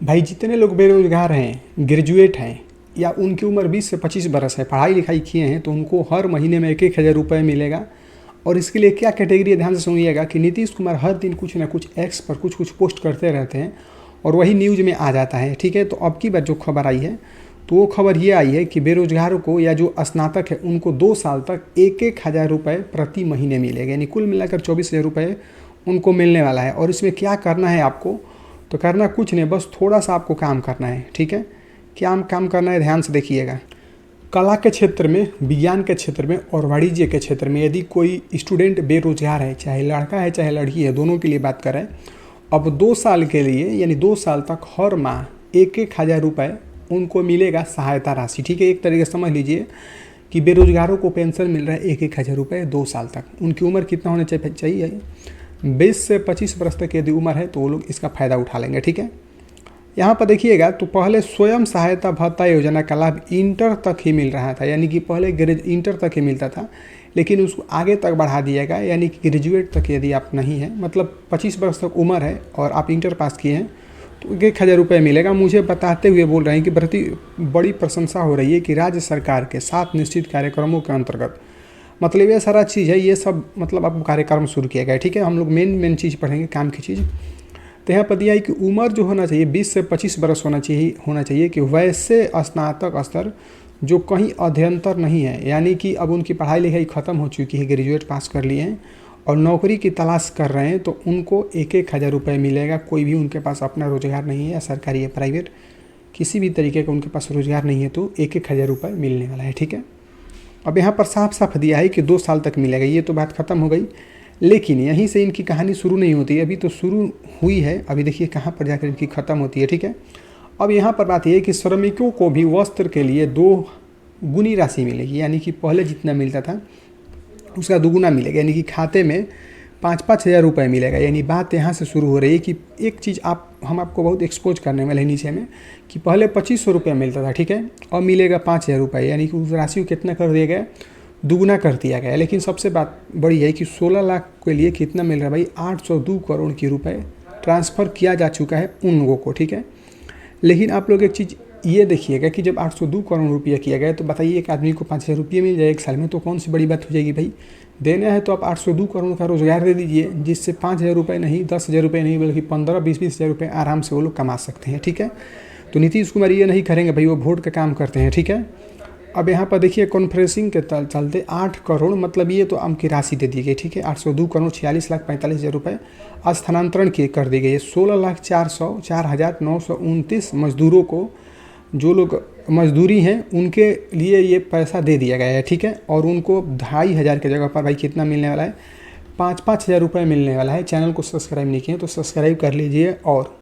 भाई जितने लोग बेरोजगार हैं, ग्रेजुएट हैं या उनकी उम्र 20 से 25 बरस है, पढ़ाई लिखाई किए हैं, तो उनको हर महीने में 1-1 हज़ार रुपये मिलेगा। और इसके लिए क्या कैटेगरी है, ध्यान से सुनिएगा कि नीतीश कुमार हर दिन कुछ ना कुछ एक्स पर कुछ पोस्ट करते रहते हैं और वही न्यूज़ में आ जाता है। ठीक है, तो अब की बार जो खबर आई है, तो वो खबर ये आई है कि बेरोजगारों को या जो स्नातक है उनको 2 साल तक 1-1 हज़ार रुपये प्रति महीने मिलेगा, यानी कुल मिलाकर 24 हज़ार रुपये उनको मिलने वाला है। और इसमें क्या करना है आपको, तो करना कुछ नहीं, बस थोड़ा सा आपको काम करना है। ठीक है, क्या काम करना है, ध्यान से देखिएगा। कला के क्षेत्र में, विज्ञान के क्षेत्र में और वाणिज्य के क्षेत्र में यदि कोई स्टूडेंट बेरोजगार है, चाहे लड़का है चाहे लड़की है, दोनों के लिए बात करें, अब 2 साल के लिए यानी 2 साल तक हर माह 1-1 हज़ार रुपये उनको मिलेगा सहायता राशि। ठीक है, एक तरीके से समझ लीजिए कि बेरोजगारों को पेंशन मिल रहा है 1-1 हज़ार रुपये 2 साल तक। उनकी उम्र कितना होना चाहिए, 20 से 25 वर्ष तक यदि उम्र है तो वो लोग इसका फ़ायदा उठा लेंगे। ठीक है, यहाँ पर देखिएगा तो पहले स्वयं सहायता भत्ता योजना का लाभ इंटर तक ही मिल रहा था, यानी कि पहले इंटर तक ही मिलता था, लेकिन उसको आगे तक बढ़ा दिया गया, यानी कि ग्रेजुएट तक यदि आप नहीं हैं, मतलब 25 वर्ष तक उम्र है और आप इंटर पास किए हैं तो 1-1 हज़ार रुपये मिलेगा। मुझे बताते हुए बोल रहे हैं कि बड़ी प्रशंसा हो रही है कि राज्य सरकार के 7 निश्चित कार्यक्रमों के अंतर्गत, मतलब ये सारा चीज़ है, ये सब मतलब आपको कार्यक्रम शुरू किया गया है। ठीक है, हम लोग मेन चीज़ पढ़ेंगे, काम की चीज़। तो यहाँ पर दिया है कि उम्र जो होना चाहिए 20 से 25 वर्ष होना चाहिए कि वैसे स्नातक स्तर जो कहीं अध्ययनतर नहीं है, यानी कि अब उनकी पढ़ाई लिखाई ख़त्म हो चुकी है, ग्रेजुएट पास कर लिए हैं और नौकरी की तलाश कर रहे हैं, तो उनको 1-1 हज़ार रुपये मिलेगा। कोई भी उनके पास अपना रोज़गार नहीं है, या सरकारी या प्राइवेट किसी भी तरीके का उनके पास रोज़गार नहीं है, तो 1-1 हज़ार रुपये मिलने वाला है। ठीक है, अब यहाँ पर साफ साफ दिया है कि 2 साल तक मिलेगा, ये तो बात ख़त्म हो गई। लेकिन यहीं से इनकी कहानी शुरू नहीं होती है, अभी तो शुरू हुई है, अभी देखिए कहाँ पर जाकर इनकी ख़त्म होती है। ठीक है, अब यहाँ पर बात यह है कि श्रमिकों को भी वस्त्र के लिए 2 गुनी राशि मिलेगी, यानी कि पहले जितना मिलता था उसका 2 गुना मिलेगा, यानी कि खाते में 5-5 हज़ार रुपये मिलेगा। यानी बात यहाँ से शुरू हो रही है कि एक चीज़ हम आपको बहुत एक्सपोज करने वाले नीचे में, कि पहले 2500 रुपये मिलता था, ठीक है, और मिलेगा 5000 रुपये, यानी कि उस राशि को कितना कर दिया गया, 2 गुना कर दिया गया। लेकिन सबसे बात बड़ी है कि 16 लाख के लिए कितना मिल रहा है भाई, 802 करोड़ की रुपए ट्रांसफ़र किया जा चुका है उन लोगों को। ठीक है, लेकिन आप लोग एक चीज़ ये देखिएगा कि जब 802 करोड़ रुपया किया गया, तो बताइए एक आदमी को 5000 रुपये मिल जाए 1 साल में, तो कौन सी बड़ी बात हो जाएगी भाई। देना है तो आप 802 करोड़ का रोज़गार दे दीजिए, जिससे 5000 रुपये नहीं, 10,000 रुपये नहीं, बल्कि 15-20 हज़ार रुपये आराम से वो लोग कमा सकते हैं। ठीक है, तो नीतीश कुमार ये नहीं करेंगे भाई, वो वोट का काम करते हैं। ठीक है, अब यहाँ पर देखिए कॉन्फ्रेंसिंग के चलते 8 करोड़, मतलब ये तो आम की राशि दे दी गई। ठीक है, 802 करोड़ 46,45,000 रुपये स्थानांतरण कर दी गई है 16,04,929 मजदूरों को, जो लोग मजदूरी हैं उनके लिए ये पैसा दे दिया गया है। ठीक है, और उनको 2,500 की जगह पर भाई कितना मिलने वाला है, 5-5 हज़ार रुपये मिलने वाला है। चैनल को सब्सक्राइब नहीं किए तो सब्सक्राइब कर लीजिए और